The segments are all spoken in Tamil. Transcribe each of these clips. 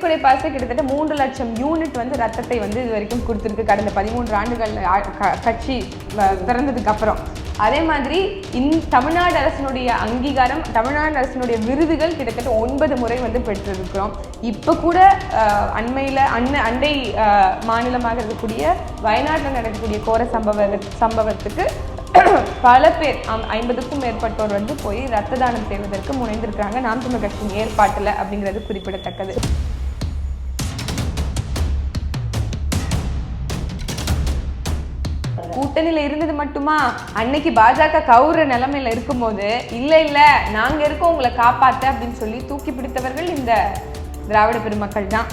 கொடை பாசை கிட்டத்தட்ட 3 லட்சம் யூனிட் வந்து ரத்தத்தை வந்து இது வரைக்கும் கொடுத்துருக்கு கடந்த 13 ஆண்டுகள் கட்சி திறந்ததுக்கு அப்புறம். அதே மாதிரி தமிழ்நாடு அரசினுடைய அங்கீகாரம், தமிழ்நாடு அரசினுடைய விருதுகள் கிட்டத்தட்ட 9 முறை வந்து பெற்றிருக்கிறோம். இப்போ கூட அண்மையில் அண்டை மாநிலமாக இருக்கக்கூடிய வயநாட்டில் நடக்கக்கூடிய கோர சம்பவத்துக்கு பல பேர் 50க்கும் மேற்பட்டோர் வந்து போய் ரத்த தானம் செய்வதற்கு முனைந்திருக்கிறாங்க நாம் தமிழர் கட்சியின் ஏற்பாட்டில் அப்படிங்கிறது குறிப்பிடத்தக்கது. கூட்டணியில இருந்தது மட்டுமா, அன்னைக்கு பாஜக கவுற நிலைமையில இருக்கும்போது இல்ல நாங்க இருக்கோம் உங்களை காப்பாத்த அப்படின்னு சொல்லி தூக்கி பிடித்தவர்கள் இந்த திராவிட பெருமக்கள் தான்.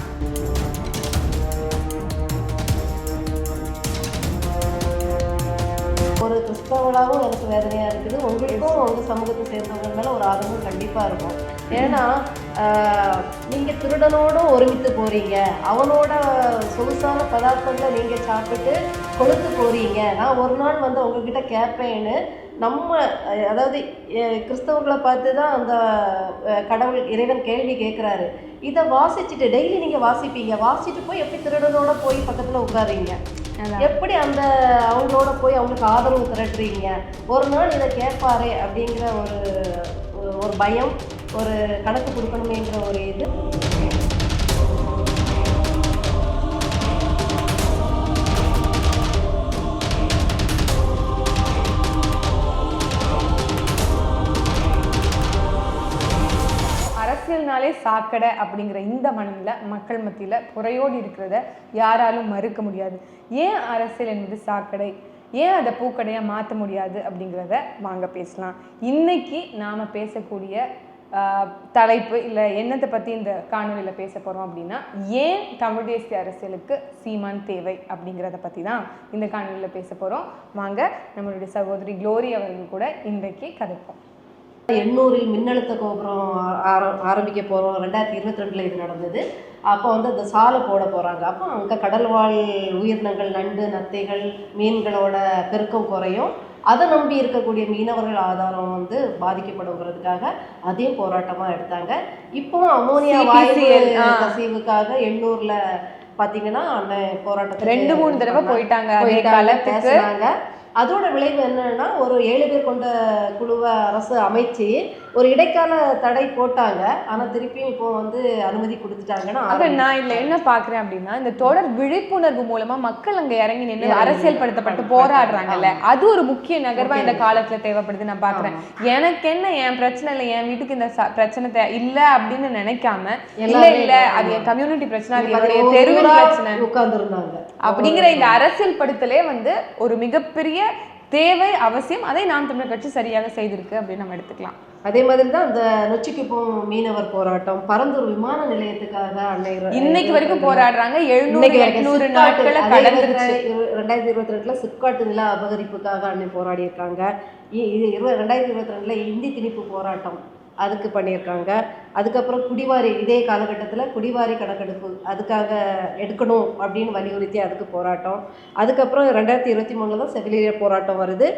ஒரு கிறிஸ்தவனாகவும் எனக்கு வேதனையாக இருக்குது. உங்களுக்கும் உங்கள் சமூகத்தை சேர்ந்தவங்க மேலே ஒரு ஆதரவு கண்டிப்பாக இருக்கும். ஏன்னா நீங்கள் திருடனோடு ஒருமித்து போகிறீங்க, அவனோட சொகுசான பதார்த்தங்களை நீங்கள் சாப்பிட்டு கொளுத்து போகிறீங்க. நான் ஒரு நாள் வந்து உங்ககிட்ட கேட்பேன்னு நம்ம அதாவது கிறிஸ்தவர்களை பார்த்து தான் அந்த கடவுள் இறைவன் கேள்வி கேட்குறாரு. இதை வாசிச்சுட்டு டெய்லி நீங்கள் வாசிப்பீங்க, வாசிட்டு போய் எப்படி திருடனோட போய் பக்கத்தில் உட்காருங்க, எப்படி அந்த அவங்களோட போய் அவங்களுக்கு ஆதரவு திரட்டுறீங்க, ஒரு நாள் இதை கேட்பாரே அப்படிங்கிற ஒரு பயம், ஒரு கணக்கு கொடுக்கணுமேங்கிற ஒரு இது. அரசியல்னாலே சாக்கடை அப்படிங்கிற இந்த மனநில மக்கள் மத்தியில் புறையோடு இருக்கிறத யாராலும் மறுக்க முடியாது. ஏன் அரசியல் என்பது சாக்கடை, ஏன் அதை பூக்கடையாக மாற்ற முடியாது அப்படிங்கிறத வாங்க பேசலாம். இன்னைக்கு நாம் பேசக்கூடிய தலைப்பு இல்லை என்னத்தை பற்றி இந்த காணொலியில் பேச போகிறோம் அப்படின்னா, ஏன் தமிழ் தேசிய அரசியலுக்கு சீமான் தேவை அப்படிங்கிறத பற்றி தான் இந்த காணொலியில் பேச போகிறோம். வாங்க நம்மளுடைய சகோதரி குளோரி அவர்கள் கூட இன்றைக்கு கதைப்போம். 800 மின்னழுத்த கோபுரம் ஆரம்பிக்க போகிறோம். 2022 இது நடந்தது. அப்போ வந்து அந்த சாலை போட போகிறாங்க. அப்போ அங்கே கடல்வாழ் உயிரினங்கள், நண்டு, நத்தைகள், மீன்களோட பெருக்கம் குறையும். அதை நம்பி இருக்கக்கூடிய மீனவர்கள் ஆதாரம் வந்து பாதிக்கப்படுங்கிறதுக்காக அதையும் போராட்டமாக எடுத்தாங்க. இப்போவும் அமோனியா வாயு கசிவுக்காக 800ல் பார்த்தீங்கன்னா அந்த போராட்டத்தை 2-3 தடவை போயிட்டாங்க பேசுனாங்க. அதோட விளைவு என்னன்னா, ஒரு 7 பேர் கொண்ட குழுவை அரசு அமைச்சு ஒரு இடைக்கால தடை போட்டாங்க. ஆனால் திருப்பியும் இப்போ வந்து அனுமதி கொடுத்துட்டாங்கன்னா, நான் இதில் என்ன பார்க்குறேன் அப்படின்னா, இந்த தொடர் விழிப்புணர்வு மூலமாக மக்கள் அங்கே இறங்கி நின்று அரசியல் படுத்தப்பட்டு போராடுறாங்கல்ல, அது ஒரு முக்கிய நகர்வாக இந்த காலத்தில் தேவைப்படுது நான் பார்க்குறேன். எனக்கு என்ன என் பிரச்சனை இல்லை, என் வீட்டுக்கு இந்த பிரச்சனை இல்லை அப்படின்னு நினைக்காம, இல்லை அது என் கம்யூனிட்டி பிரச்சனை, அது என்னுடைய தெருவின் பிரச்சனை உட்கார்ந்துருந்தாங்க அப்படிங்கிற இந்த அரசியல் படுத்தலே வந்து ஒரு மிகப்பெரிய தேவை, அவசியம். அதை நாம் தமிழர் கட்சி சரியாக செய்திருக்கு அப்படின்னு நம்ம எடுத்துக்கலாம். அதே மாதிரி தான் அந்த நொச்சிக்குப்பம் மீனவர் போராட்டம், பரந்தூர் விமான நிலையத்துக்காக இன்னைக்கு வரைக்கும் போராடுறாங்க. 700-800 நாட்களை கடந்துருச்சு. 2022 சிப்காட் நில அபகரிப்புக்காக அன்னை போராடி இருக்காங்க. 2022 இந்தி திணிப்பு போராட்டம் அதுக்கு பண்ணியிருக்காங்க. அதுக்கப்புறம் குடிவாரி, இதே காலகட்டத்தில் குடிவாரி கணக்கெடுப்பு அதுக்காக எடுக்கணும் அப்படின்னு வலியுறுத்தி அதுக்கு போராட்டம். அதுக்கப்புறம் 2023 தான் செவிலியர் போராட்டம் வருது.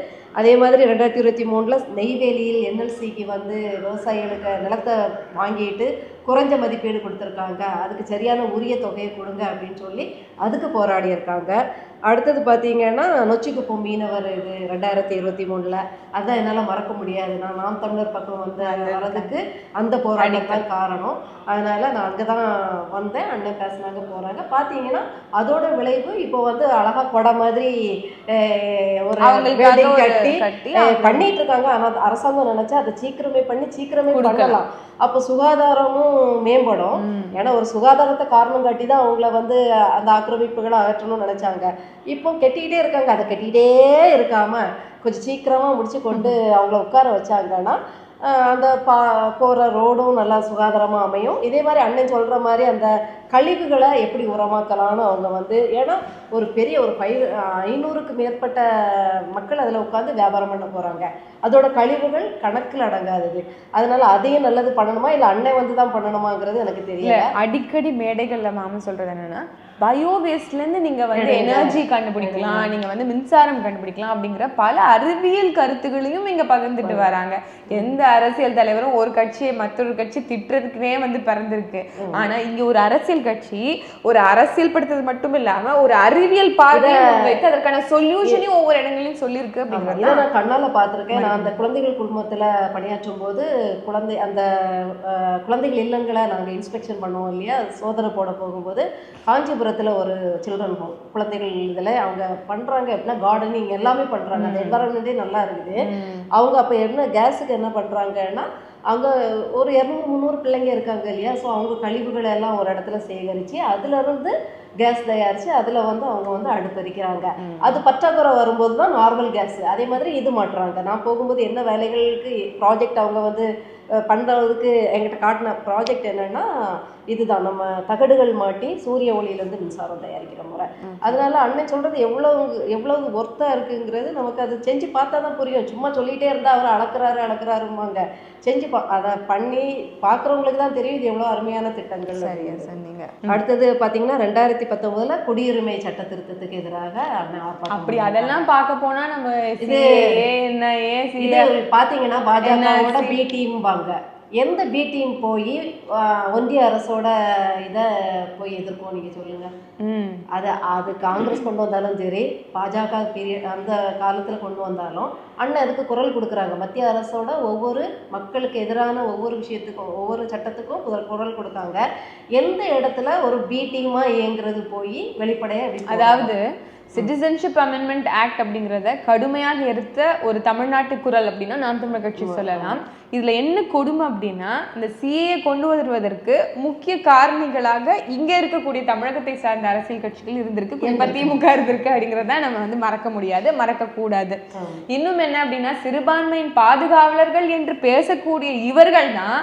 அதே மாதிரி 2023 நெய்வேலியில் என்எல்சிக்கு வந்து விவசாயிகளுக்கு நிலத்தை வாங்கிட்டு குறைஞ்ச மதிப்பீடு கொடுத்துருக்காங்க, அதுக்கு சரியான உரிய தொகையை கொடுங்க அப்படின்னு சொல்லி அதுக்கு போராடி இருக்காங்க. அடுத்தது பார்த்தீங்கன்னா நொச்சிக்குப்பம் மீனவர் இது 2023 அதுதான் என்னால் மறக்க முடியாது. நான் நாம் தமிழர் பக்கம் வந்து வர்றதுக்கு அந்த போராட்டம் தான் காரணம். அதனால் நான் அங்கே தான் வந்தேன். அண்ணன் பேசினாங்க போகிறாங்க. பார்த்தீங்கன்னா அதோட விளைவு இப்போ வந்து அழகாக கொடை மாதிரி ஒரு கட்டி பண்ணிட்டு இருக்காங்க. ஆனால் அரசாங்கம் நினைச்சா அதை சீக்கிரமே பண்ணலாம். அப்போ சுகாதாரமும் மேம்படும். ஏன்னா ஒரு சுகாதாரத்தை காரணம் காட்டி தான் அவங்கள வந்து அந்த ஆக்கிரமிப்புகளை அகற்றணும்னு நினைச்சாங்க. இப்போ கெட்டிக்கிட்டே இருக்காங்க. அதை கெட்டிக்கிட்டே இருக்காம கொஞ்சம் சீக்கிரமாக முடிச்சு கொண்டு அவங்கள உட்கார வச்சாங்கன்னா அந்த போகிற ரோடும் நல்லா சுகாதாரமாக அமையும். இதே மாதிரி அண்ணன் சொல்கிற மாதிரி அந்த கழிவுகளை எப்படி உரமாக்கலான்னு அவங்க வந்து, ஏன்னா ஒரு பெரிய ஒரு 500க்கு மேற்பட்ட மக்கள் அதில் உட்காந்து வியாபாரம் பண்ண போகிறாங்க. அதோட கழிவுகள் கணக்கில் அடங்காதது. அதனால அதையும் நல்லது பண்ணணுமா இல்லை அண்ணன் வந்து தான் பண்ணணுமாங்கிறது எனக்கு தெரியல. அடிக்கடி மேடைகளில் மாமன் சொல்கிறது என்னென்னா, பயோ வேஸ்ட்ல இருந்து நீங்க வந்து எனர்ஜி கண்டுபிடிக்கலாம், நீங்க வந்து மின்சாரம் கண்டுபிடிக்கலாம் அப்படிங்கிற பல அறிவியல் கருத்துகளையும் இங்க பகிர்ந்துட்டு வராங்க. எந்த அரசியல் தலைவரும் ஒரு கட்சியை மற்றொரு கட்சி திட்டுறதுக்குனே வந்து பிறந்திருக்கு. ஆனா இங்க ஒரு அரசியல் கட்சி ஒரு அரசியல் படுத்துறது மட்டும் இல்லாம ஒரு அறிவியல் பார்வையை முன்வைத்து அதற்கான சொல்யூஷனையும் ஒவ்வொரு இடங்களையும் சொல்லியிருக்கு அப்படிங்கிறது நான் கண்ணால பார்த்திருக்கேன். நான் அந்த குழந்தைகள் குழுமத்துல பணியாற்றும் போது அந்த குழந்தைகள் இல்லங்களை நாங்கள் இன்ஸ்பெக்ஷன் பண்ணுவோம் இல்லையா, சோதனை போட போகும்போது காஞ்சிபுரத்தில் ஒரு சில்ட்ரன் ஹோம் குழந்தைகள் இதில் அவங்க பண்ணுறாங்க எப்படின்னா கார்டனிங் எல்லாமே பண்ணுறாங்க. அந்த என்வரன்மெண்ட்டே நல்லா இருக்குது. அவங்க அப்போ என்ன கேஸுக்கு என்ன பண்ணுறாங்கன்னா, அங்கே ஒரு 200-300 பிள்ளைங்க இருக்காங்க இல்லையா, ஸோ அவங்க கழிவுகளை எல்லாம் ஒரு இடத்துல சேகரித்து அதிலிருந்து கேஸ் தயாரித்து அதில் வந்து அவங்க வந்து அடுப்பறிக்கிறாங்க. அது பற்றாக்குறை வரும்போது தான் நார்மல் கேஸ் அதே மாதிரி இது மாட்டுறாங்க. நான் போகும்போது என்ன வேலைகளுக்கு ப்ராஜெக்ட் அவங்க வந்து பண்ணுறதுக்கு எங்கிட்ட காட்டின ப்ராஜெக்ட் என்னென்னா இதுதான், நம்ம தகடுகள் மாட்டி சூரிய ஒளியிலேருந்து மின்சாரம் தயாரிக்கிற முறை. அதனால அண்ணன் சொல்கிறது எவ்வளவு ஒர்த்தாக இருக்குங்கிறது நமக்கு அது செஞ்சு பார்த்தா தான் புரியும். சும்மா சொல்லிகிட்டே இருந்தால் அவர் அளக்குறாருமாங்க. செஞ்சு அதை பண்ணி பார்க்குறவங்களுக்கு தான் தெரியும் இது எவ்வளோ அருமையான திட்டங்கள். சரியா சொன்னீங்க. அடுத்தது பார்த்தீங்கன்னா 2019 குடியுரிமை சட்ட திருத்தத்துக்கு எதிராக அப்படி அதெல்லாம் பார்க்க போனா நம்ம இது பார்த்தீங்கன்னா பாஜகவோட பி டீம்பாங்க. எந்த பி டீம் போய் ஒன்றிய அரசோட இதை போய் எதிர்ப்போம் நீங்கள் சொல்லுங்கள். அது காங்கிரஸ் கொண்டு வந்தாலும் சரி, பாஜக பீரியட் அந்த காலத்தில் கொண்டு வந்தாலும் அண்ணன் அதுக்கு குரல் கொடுக்குறாங்க. மத்திய அரசோட ஒவ்வொரு மக்களுக்கு எதிரான ஒவ்வொரு விஷயத்துக்கும் ஒவ்வொரு சட்டத்துக்கும் குரல் கொடுத்தாங்க. எந்த இடத்துல ஒரு பி டீமாக இயங்குறது போய் வெளிப்படையாக, அதாவது சிட்டிசன்ஷிப் அமெண்ட்மெண்ட் ஆக்ட் அப்படிங்கிறத கடுமையாக எடுத்த ஒரு தமிழ்நாட்டு குரல் அப்படின்னா நாம் தமிழர் கட்சி சொல்லலாம். இதுல என்ன கொடுமை அப்படின்னா, இந்த சிஏ கொண்டு வருவதற்கு முக்கிய காரணிகளாக இங்க இருக்கக்கூடிய தமிழகத்தை சார்ந்த அரசியல் கட்சிகள் இருந்திருக்கு, குறிப்பா திமுக இருந்திருக்கு அப்படிங்கிறத நம்ம வந்து மறக்க முடியாது, மறக்க கூடாது. இன்னும் என்ன அப்படின்னா, சிறுபான்மையின் பாதுகாவலர்கள் என்று பேசக்கூடிய இவர்கள் தான்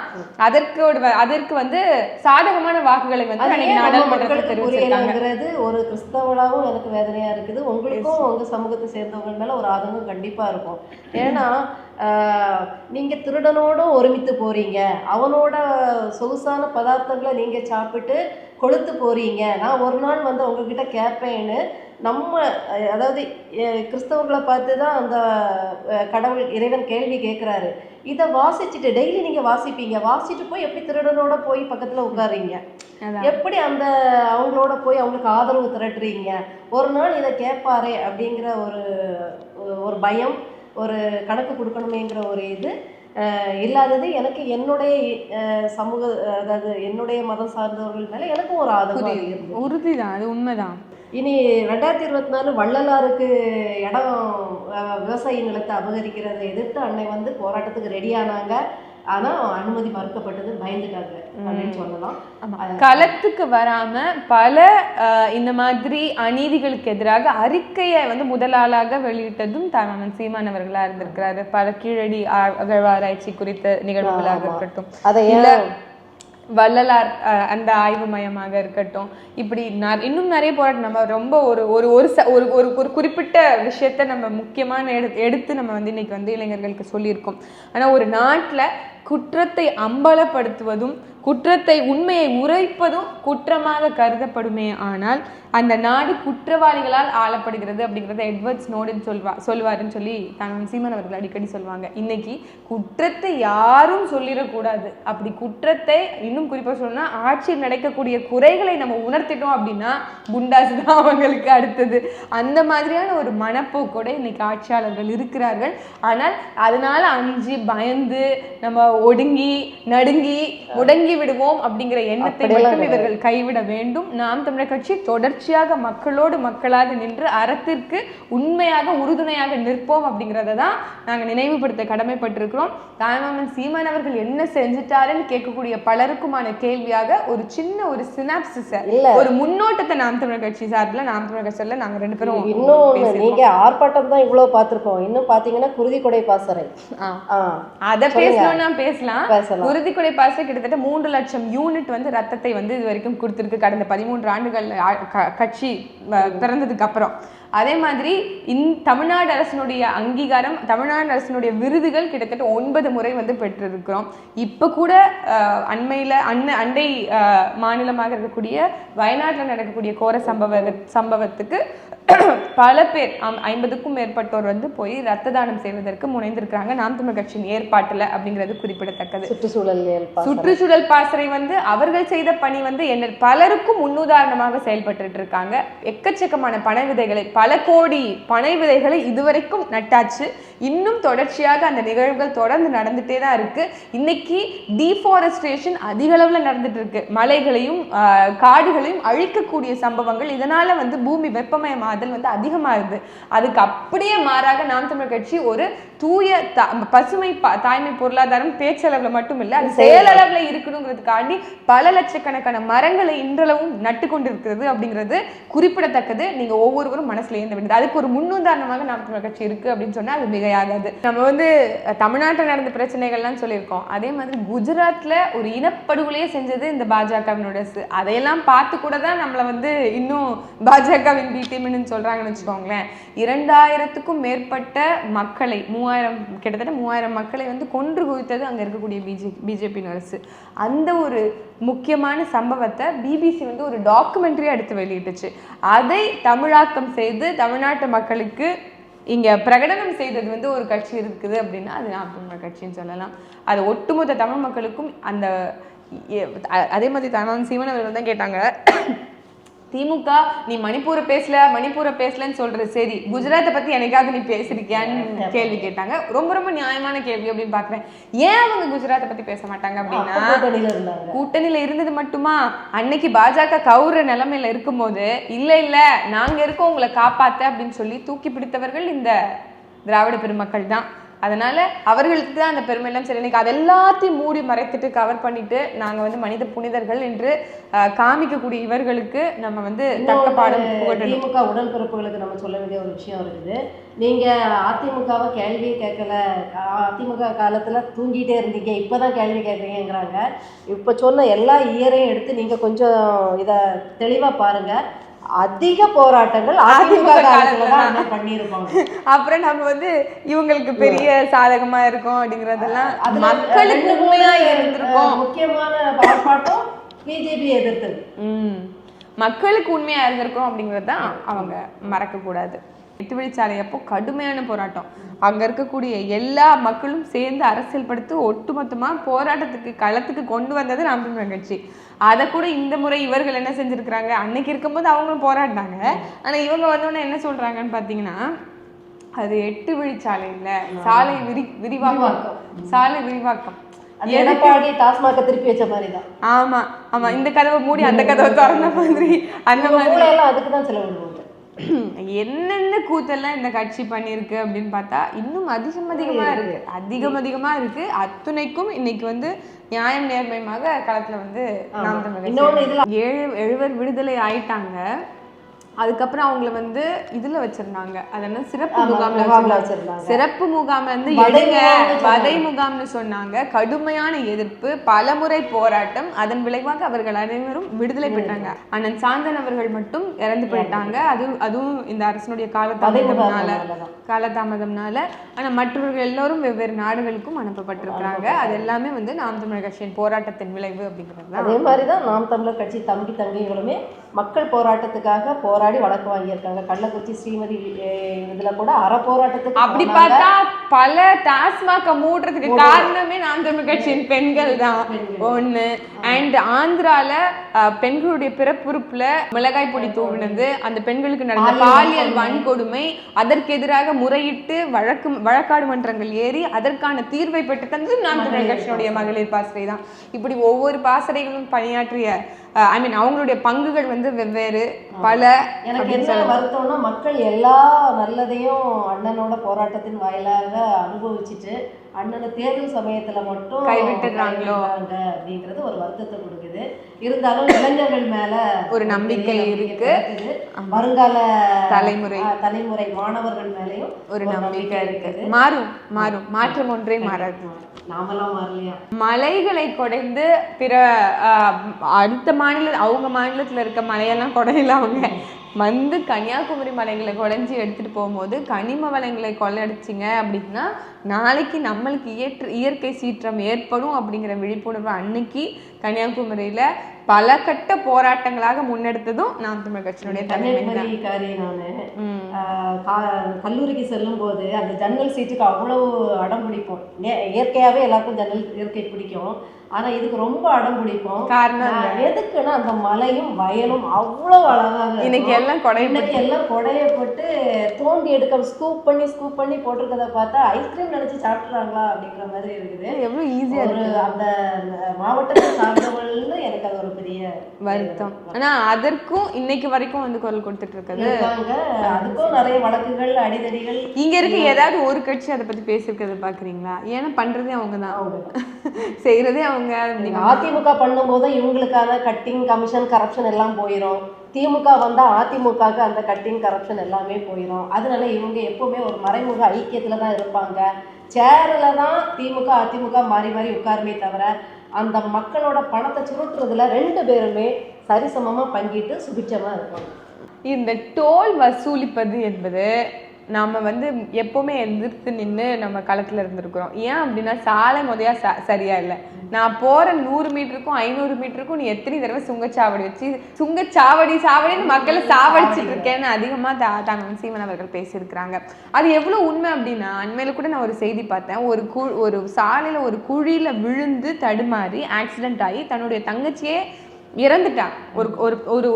அதற்கு வந்து சாதகமான வாக்குகளை வந்து நாடாளுமன்றத்தில் தெரிவிச்சிருக்காங்க. ஒரு கிறிஸ்தவனாவும் எனக்கு வேதனையா இருக்குது. உங்களுக்கும் உங்க சமூகத்தை சேர்ந்தவங்க மேல ஒரு ஆதங்கம் கண்டிப்பா இருக்கும். ஏன்னா நீங்க திருடனோடும் ஒருமித்து போறீங்க, அவனோட சொகுசான பதார்த்தங்களை நீங்க சாப்பிட்டு கொளுத்து போறீங்க. நான் ஒரு நாள் வந்து உங்ககிட்ட கேட்பேன்னு நம்ம, அதாவது கிறிஸ்தவர்களை பார்த்து தான் அந்த கடவுள் இறைவன் கேள்வி கேட்குறாரு. இதை வாசிச்சுட்டு டெய்லி நீங்கள் வாசிப்பீங்க, வாசிச்சுட்டு போய் எப்படி திருடனோட போய் பக்கத்தில் உட்காருறீங்க, எப்படி அந்த அவங்களோட போய் அவங்களுக்கு ஆதரவு திரட்டுறீங்க, ஒரு நாள் இதை கேட்பாரே அப்படிங்கிற ஒரு பயம், ஒரு கணக்கு கொடுக்கணுமேங்கிற ஒரு இது இல்லாதது எனக்கு என்னுடைய சமூக, அதாவது என்னுடைய மதம் சார்ந்தவர்கள் மேலே எனக்கும் ஒரு ஆதரவு உறுதிதான். அது உண்மைதான். இனி 2024 வள்ளலாருக்கு இடம் விவசாய நிலத்தை அபகரிக்கிறதை எதிர்த்து அன்னை வந்து போராட்டத்துக்கு ரெடி ஆனாங்க. ஆனா அனுமதி மறுக்கப்பட்டது, பயந்துட்டாங்க அப்படின்னு சொல்லலாம். களத்துக்கு வராம பல இந்த மாதிரி அநீதிகளுக்கு எதிராக அறிக்கையை வந்து முதலாளாக வெளியிட்டதும் தாமன் சீமான் அவர்களா இருந்திருக்கிறாரு. பல கீழடி அகழ்வாராய்ச்சி குறித்த நிகழ்வுகளாக இருக்கட்டும், வள்ளலார் அந்த ஆய்வு மையமாக இருக்கட்டும், இப்படி இன்னும் நிறைய போராட்டம். நம்ம ரொம்ப ஒரு குறிப்பிட்ட விஷயத்த நம்ம முக்கியமான எடுத்து நம்ம வந்து இன்னைக்கு வந்து இளைஞர்களுக்கு சொல்லியிருக்கோம். ஆனால் ஒரு நாட்டில் குற்றத்தை அம்பலப்படுத்துவதும் குற்றத்தை உண்மையை உரைப்பதும் குற்றமாக கருதப்படுமே ஆனால் அந்த நாடு குற்றவாளிகளால் ஆளப்படுகிறது அப்படிங்கிறத எட்வர்ட் ஸ்னோடன் சொல்வாருன்னு சொல்லி தாங்க சீமான் அவர்கள் அடிக்கடி சொல்லுவாங்க. இன்னைக்கு குற்றத்தை யாரும் சொல்லிடக்கூடாது. அப்படி குற்றத்தை இன்னும் குறிப்பாக சொல்லணும்னா ஆட்சியில் நடக்கக்கூடிய குறைகளை நம்ம உணர்த்திட்டோம் அப்படின்னா குண்டாசு தான் அவங்களுக்கு அடுத்தது. அந்த மாதிரியான ஒரு மனப்போக்கோட இன்னைக்கு ஆட்சியாளர்கள் இருக்கிறார்கள். ஆனால் அதனால அஞ்சு பயந்து நம்ம ஒடுங்கி நடுங்கி முடங்கி விடுவோம் அப்படிங்கிற எண்ணத்தை மட்டும் இவர்கள் கைவிட வேண்டும். நாம் தமிழர் கட்சி தொடர்ச்சியாக மக்களோடு மக்களாக நின்று அறத்திற்கு உண்மையாக உறுதுணையாக நிற்போம் அப்படிங்கிறத தான் நாங்கள் நினைவுபடுத்த கடமைப்பட்டிருக்கிறோம். தாய்மாமன் சீமான் அவர்கள் என்ன செஞ்சுட்டாருன்னு கேட்கக்கூடிய பலருக்குமான கேள்வியாக ஒரு சின்ன ஒரு சினாப்சிஸ், ஒரு முன்னோட்டத்தை நாம் தமிழர் கட்சி சார்பில் நாம் தமிழர் கட்சியில் நாங்கள் ரெண்டு பேரும் இன்னும் நீங்க ஆர்ப்பாட்டம் தான் இவ்வளவு பார்த்திருக்கோம். இன்னும் பாத்தீங்கன்னா குருதிக்கொடை பாசறை அதை பேசணும்னா பேசலாம். குருதிக்கொடை பாசறை கிட்டத்தட்ட 3 லட்சம் யூனிட் வந்து ரத்தத்தை வந்து இது வரைக்கும் கொடுத்திருக்கு. கடந்த 13 ஆண்டுகள் கட்சி பிறந்ததுக்கு அப்புறம். அதே மாதிரி தமிழ்நாடு அரசினுடைய அங்கீகாரம், தமிழ்நாடு அரசினுடைய விருதுகள் கிட்டத்தட்ட 9 முறை வந்து பெற்றிருக்கிறோம். இப்போ கூட அண்மையில் அண்டை மாநிலமாக இருக்கக்கூடிய வயநாட்டில் நடக்கக்கூடிய கோர சம்பவத்துக்கு பல பேர் 50க்கும் மேற்பட்டோர் வந்து போய் ரத்த தானம் செய்வதற்கு முனைந்திருக்கிறாங்க நாம் தமிழ் கட்சியின் ஏற்பாட்டில் அப்படிங்கிறது குறிப்பிடத்தக்கது. சுற்றுச்சூழல் பாசறை வந்து அவர்கள் செய்த பணி வந்து என்ன பலருக்கும் முன்னுதாரணமாக செயல்பட்டு இருக்காங்க. எக்கச்சக்கமான பனை விதைகளை, பல கோடி பனை விதைகளை இதுவரைக்கும் நட்டாச்சு. இன்னும் தொடர்ச்சியாக அந்த நிகழ்வுகள் தொடர்ந்து நடந்துட்டே தான் இருக்கு. இன்னைக்கு டீஃபாரஸ்ட்ரேஷன் அதிக அளவில் நடந்துட்டு இருக்கு. மலைகளையும் காடுகளையும் அழிக்கக்கூடிய சம்பவங்கள், இதனால வந்து பூமி வெப்பமயமாதல் வந்து அதிகமாகுது. அதுக்கு அப்படியே மாறாக நாம் தமிழ் கட்சி ஒரு தூய பசுமை தாய்மை பொருளாதாரம் பேச்சளவுல மட்டும் இல்லை, அது செயலளவுல இருக்கணுங்கிறதுக்காண்டி பல லட்சக்கணக்கான மரங்களை இன்றளவும் நட்டு கொண்டிருக்கிறது அப்படிங்கிறது குறிப்பிடத்தக்கது. நீங்க ஒவ்வொருவரும் மனசுல ஏந்த வேண்டியது. அதுக்கு ஒரு முன்னுதாரணமாக நாம் தமிழ் கட்சி இருக்கு அப்படின்னு சொன்னா அது மிகையாகாது. நம்ம வந்து தமிழ்நாட்டில் நடந்த பிரச்சனைகள்லாம் சொல்லியிருக்கோம். அதே மாதிரி குஜராத்ல ஒரு இனப்படுகொலையே செஞ்சது இந்த பாஜகவினோட. அதையெல்லாம் பார்த்து கூட தான் நம்மளை வந்து இன்னும் பாஜகவின் பி டீம்னு சொல்றாங்கன்னு வச்சுக்கோங்களேன். 2000க்கும் மேற்பட்ட மக்களை, கிட்டத்தட்ட 3000 மக்களை வந்து கொன்று குவித்தது அங்க இருக்கக்கூடிய பிஜேபி அரசு. அந்த ஒரு முக்கியமான சம்பவத்தை பிபிசி வந்து ஒரு டாக்குமெண்ட்ரியா எடுத்து வெளியிட்டுச்சு. அதை தமிழாக்கம் செய்து தமிழ்நாட்டு மக்களுக்கு இங்க பிரகடனம் செய்தது வந்து ஒரு கட்சி இருக்குது அப்படின்னா அது நாம் தமிழ் கட்சின்னு சொல்லலாம். அது ஒட்டுமொத்த தமிழ் மக்களுக்கும் அந்த அதே மாதிரி தான் சீவன் அவர்கள் தான் கேட்டாங்க, திமுக நீ மணிப்பூரை பேசலன்னு சொல்ற, சரி குஜராத்தை பத்தி என்னைக்காவது நீ பேசிருக்கியான்னு கேள்வி கேட்டாங்க. ரொம்ப ரொம்ப நியாயமான கேள்வி அப்படின்னு பாக்குறேன். ஏன் அவங்க குஜராத்தை பத்தி பேச மாட்டாங்க அப்படின்னா, கூட்டணியில இருந்தது மட்டுமா? அன்னைக்கு பாஜக கவுற நிலைமையில இருக்கும்போது இல்ல நாங்க இருக்கோம் உங்களை காப்பாத்த அப்படின்னு சொல்லி தூக்கி பிடித்தவர்கள் இந்த திராவிட பெருமக்கள் தான். அதனால அவர்களுக்கு தான் அந்த பெருமையெல்லாம் சரி. இன்னைக்கு அது எல்லாத்தையும் மூடி மறைத்துட்டு கவர் பண்ணிட்டு நாங்க வந்து மனித புனிதர்கள் என்று காமிக்கக்கூடிய இவர்களுக்கு நம்ம வந்து தக்க பாடம் புகட்டணும். திமுக உடன்பிறப்புகளுக்கு நம்ம சொல்ல வேண்டிய ஒரு விஷயம் இருக்குது. நீங்க அதிமுகவை கேள்வியே கேட்கல, அதிமுக காலத்துல தூங்கிட்டே இருந்தீங்க, இப்பதான் கேள்வி கேட்குறீங்கிறாங்க. இப்ப சொன்ன எல்லா இயரையும் எடுத்து நீங்க கொஞ்சம் இதை தெளிவா பாருங்க. அதிக போராட்டங்கள் அதிமுக பண்ணிருப்பாங்க. அப்புறம் நம்ம வந்து இவங்களுக்கு பெரிய சாதகமா இருக்கும் அப்படிங்கறதெல்லாம் மக்களுக்கு உண்மையா இருந்திருக்கும். முக்கியமான போராட்டம் பிஜேபி எதிர்த்தது மக்களுக்கு உண்மையா இருந்திருக்கும் அப்படிங்கறதுதான் அவங்க மறக்க கூடாது. 8 வழிச்சாலை அப்போ கடுமையான போராட்டம். அங்க இருக்கக்கூடிய எல்லா மக்களும் சேர்ந்து அரசியல் படுத்தி ஒட்டுமொத்தமா போராட்டத்துக்கு களத்துக்கு கொண்டு வந்தது நாம் தமிழர் கட்சி. அதை கூட இந்த முறை இவர்கள் என்ன செஞ்சிருக்கிறாங்க, அன்னைக்கு இருக்கும்போது அவங்களும் போராடினாங்க. ஆனா இவங்க வந்தோடனே என்ன சொல்றாங்கன்னு பாத்தீங்கன்னா, அது 8 வழிச்சாலை இல்ல, சாலை விரிவாக்கம். எடப்பாடி டாஸ்மாக திருப்பி வச்ச மாதிரிதான். ஆமா ஆமா, இந்த கதவை மூடி அந்த கதவை திறந்த மாதிரி அந்த மாதிரி அதுக்குதான் செலவிடுவாங்க. என்னென்ன கூத்தெல்லாம் இந்த கட்சி பண்ணிருக்கு அப்படின்னு பார்த்தா இன்னும் அதிகமா இருக்கு. அத்துணைக்கும் இன்னைக்கு வந்து நியாயம் நேர்மையாக களத்துல வந்து நாம் தமிழர் 7 விடுதலை ஆயிட்டாங்க. அதுக்கப்புறம் அவங்கள வந்து இதுல வச்சிருந்தாங்க, அது என்ன சிறப்பு முகாம்ல சிறப்பு முகாம்ல இருந்து எடுங்க வதை முகாம்னு சொன்னாங்க. கடுமையான எதிர்ப்பு, பலமுறை போராட்டம். அதன் விளைவாக அவர்கள் அனைவரும் விடுதலை பெற்றாங்க. அண்ணன் சாந்தன் அவர்கள் மட்டும் இறந்து போயிட்டாங்க. அதுவும் இந்த அரசனுடைய காலதாமதம்னால. ஆனா மற்றவர்கள் எல்லோரும் வெவ்வேறு நாடுகளுக்கும் அனுப்பப்பட்டிருக்கிறாங்க. அது எல்லாமே வந்து நாம் தமிழர் கட்சியின் போராட்டத்தின் விளைவு அப்படிங்கிறது. அதே மாதிரிதான் நாம் தமிழர் கட்சி தங்கைகளுமே மக்கள் போராட்டத்துக்காக போராடி வழக்கு வாங்கியிருக்காங்க. கள்ளக்குறிச்சி ஸ்ரீமதி இதுல கூட போராட்டத்துக்கு அப்படி பார்த்தா பல டாஸ்மாக மூடுறதுக்கு காரணமே நாம் தமிழ் கட்சியின் பெண்கள் தான் ஒண்ணு. அண்ட் ஆந்திரால பெண்களுடைய பிறப்புறுப்புல மிளகாய் பொடி தூவினது, அந்த பெண்களுக்கு நடந்த பாலியல் வன்கொடுமை, அதற்கு எதிராக முறையிட்டு வழக்காடு மன்றங்கள் ஏறி அதற்கான தீர்வை பெற்று தந்தது நாம் தமிழ் கட்சியினுடைய மகளிர் பாசறை தான். இப்படி ஒவ்வொரு பாசறைகளும் பணியாற்றிய அவங்களுடைய பங்குகள் வந்து வெவ்வேறு பல. எனக்கு என்ன வருத்தம்னா, மக்கள் எல்லா நல்லதையும் அண்ணனோட போராட்டத்தின் வாயிலாக அனுபவிச்சுட்டு அண்ணனை தேர்தல் சமயத்துல மட்டும் கைவிட்டுறாங்களோ அப்படிங்கிறது ஒரு வருத்தத்தை கொடுக்குது. இருந்தாலும் இளைஞர்கள் மேல ஒரு நம்பிக்கை இருக்கு, வருங்கால தலைமுறை மாணவர்கள் மேலேயும் ஒரு நம்பிக்கை இருக்குது. மாற்றம் ஒன்றே மாறாது. நாமெல்லாம் மாறலையா? மலைகளை குடைந்து பிற அடுத்த அவங்க மாநிலத்துல இருக்க மலையெல்லாம் குடையல, அவங்க வந்து கன்னியாகுமரி மலைகளை குடைஞ்சி எடுத்துட்டு போகும்போது கனிம வளங்களை கொள்ளடிச்சிங்க அப்படின்னா நாளைக்கு நம்மளுக்கு இயற்கை சீற்றம் ஏற்படும் அப்படிங்கிற விழிப்புணர்வு அன்னைக்கு கன்னியாகுமரியில பல கட்ட போராட்டங்களாக முன்னெடுத்ததும் நாம் தமிழர் கட்சியினுடைய கன்னியாகுமரிக்காரி. நான் கல்லூரிக்கு செல்லும் போது அந்த ஜன்னல் சீட்டுக்கு அவ்வளவு அடம் பிடிப்போம். இயற்கையாவே எல்லாருக்கும் ஜன்னல் இயற்கை பிடிக்கும், ஆனா இதுக்கு ரொம்ப அடம் பிடிப்போம். காரணம் எதுக்குன்னா அந்த மலையும் வயலும் அவ்வளவு அழகாக இன்னைக்கு எல்லாம் கொடையப்பட்டு தோண்டி எடுக்க ஸ்கூப் பண்ணி போட்டிருக்கதை பார்த்தா ஐஸ்கிரீம் நினைச்சு சாப்பிட்றாங்களா அப்படிங்கிற மாதிரி இருக்குது. எவ்வளவு ஈஸியா அந்த மாவட்டத்தை சார்ந்தவள்னு எனக்கு அது ஒரு பெரிய வருத்தம். ஆனா அதற்கும் இன்னைக்கு வரைக்கும் வந்து குரல் கொடுத்துட்டு இருக்காங்க. அதுக்கும் நிறைய வழக்குகள் அடிதடிகள். இங்க இருக்கு ஏதாவது ஒரு கட்சி அதை பத்தி பேசிருக்கிறத பாக்குறீங்களா? ஏன்னா பண்றதே அவங்கதான், செய்யறதே அவங்க. அதிமுக பண்ணும்போது இவங்களுக்கான கட்டிங் கமிஷன் கரப்ஷன் எல்லாம் போயிடும். திமுக வந்தா அதிமுகவுக்கு அந்த கட்டிங் கரப்ஷன் எல்லாமே போயிடும். அதனால இவங்க எப்பவுமே ஒரு மறைமுக ஐக்கியத்துல தான் இருப்பாங்க. சேர்ல தான் திமுக அதிமுக மாறி மாறி உட்காருமே தவிர அந்த மக்களோட பணத்தை சுருட்டுறதுல 2 பேருமே சரிசமமா பங்கிட்டு சுபிட்சமா இருப்பாங்க. இந்த டோல் வசூலிப்பது என்பது நம்ம வந்து எப்பவுமே எதிர்த்து நின்று நம்ம களத்துல இருந்திருக்கிறோம். ஏன் அப்படின்னா சாலை முதையா சரியா இல்லை. நான் போற 100 மீட்டருக்கும் 500 மீட்டருக்கும் நீ எத்தனை தடவை சுங்கச்சாவடின்னு மக்களை சாவடிச்சுட்டு இருக்கேன்னு அதிகமா தாங்க சீமன் அவர்கள் பேசியிருக்கிறாங்க. அது எவ்வளவு உண்மை அப்படின்னா, அண்மையில கூட நான் ஒரு செய்தி பார்த்தேன். ஒரு சாலையில ஒரு குழியில விழுந்து தடுமாறி ஆக்சிடென்ட் ஆகி தன்னுடைய தங்கச்சியே இறந்துட்டான்.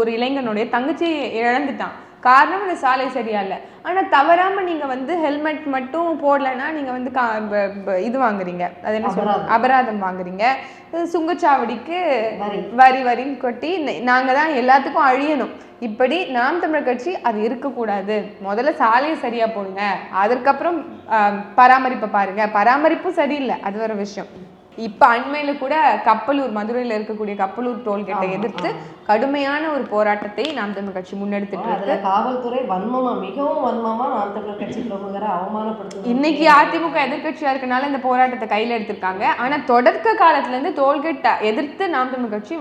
ஒரு இளைஞனுடைய தங்கச்சியை இழந்துட்டான். காரணம் இந்த சாலை சரியா இல்லை. ஆனா தவறாம நீங்க வந்து ஹெல்மெட் மட்டும் போடலைன்னா நீங்க வந்து இது வாங்குறீங்க, அது என்ன சொல்றாங்க, அபராதம் வாங்குறீங்க. சுங்கச்சாவடிக்கு வரின்னு கொட்டி நாங்க தான் எல்லாத்துக்கும் அழியணும். இப்படி நாம் தமிழர் கட்சி அது இருக்கக்கூடாது. முதல்ல சாலையை சரியா போடுங்க, அதற்கப்புறம் பராமரிப்பை பாருங்க. பராமரிப்பும் சரியில்லை, அது ஒரு விஷயம். இப்ப அண்மையில கூட மதுரையில இருக்கக்கூடிய கப்பலூர் டோல்கேட்டை எதிர்த்து கடுமையான ஒரு போராட்டத்தை நாம் தமிழர் கட்சி முன்னெடுத்துட்டு இருக்கு. காவல்துறை மிகவும் வன்மமா நாம் தமிழர் கட்சி பிரமுகரை அவமானப்படுத்து. இன்னைக்கு அதிமுக எதிர்கட்சியா இருக்கனால இந்த போராட்டத்தை கையில எடுத்திருக்காங்க. ஆனா தொடக்க காலத்துல இருந்து டோல்கேட்டை எதிர்த்து நாம் தமிழர் கட்சி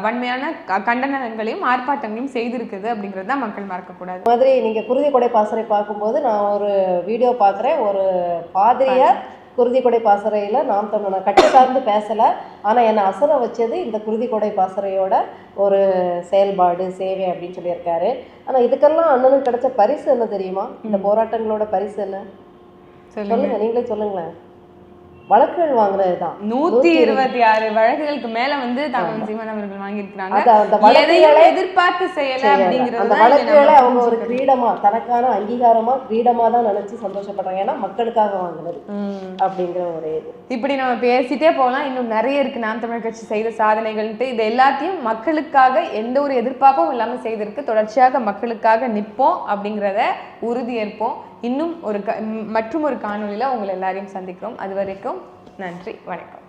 வன்மையான கண்டனங்களையும் ஆர்ப்பாட்டங்களையும் செய்திருக்குது அப்படிங்கிறது தான் மக்கள் மறக்கக்கூடாது. மாதிரி நீங்க குருதி கொடை பாசறை பார்க்கும்போது நான் ஒரு வீடியோ பார்க்குறேன். ஒரு பாதிரியார் குருதி கொடை பாசறையில் நாம் தமிழ் நான் கட்சி சார்ந்து பேசலை, ஆனால் என்னை அசர வச்சது இந்த குருதி கொடை பாசறையோட ஒரு செயல்பாடு சேவை அப்படின்னு சொல்லியிருக்காரு. ஆனால் இதுக்கெல்லாம் அண்ணனுக்கு கிடைச்ச பரிசு என்ன தெரியுமா? இந்த போராட்டங்களோட பரிசு என்ன சொல்லுங்க, நீங்களே சொல்லுங்களேன். வழக்குகள் வாங்குறது தான். 126 வழக்குகளுக்கு மேல வந்து தங்கம் சீமான் அவர்கள் வாங்கியிருக்கிறாங்க. எதிர்பார்த்து செய்யல அப்படிங்கிறது. அந்த வழக்குகளை அவங்க ஒரு கிரீடமா, தனக்கான அங்கீகாரமா கிரீடமா தான் நினைச்சு சந்தோஷப்படுறாங்க. ஏன்னா மக்களுக்காக வாங்குறது அப்படிங்கிற ஒரு இது. இப்படி நம்ம பேசிட்டே போகலாம், இன்னும் நிறைய இருக்கு நாம் தமிழர் கட்சி செய்த சாதனைகள்ட்டு. இது எல்லாத்தையும் மக்களுக்காக எந்த ஒரு எதிர்பார்ப்பும் இல்லாம செய்திருக்கு. தொடர்ச்சியாக மக்களுக்காக நிற்போம் அப்படிங்கிறத உறுதியேற்போம். இன்னும் மற்றும் ஒரு காணொலியில உங்களை எல்லாரையும் சந்திக்கிறோம். அது வரைக்கும் நன்றி, வணக்கம்.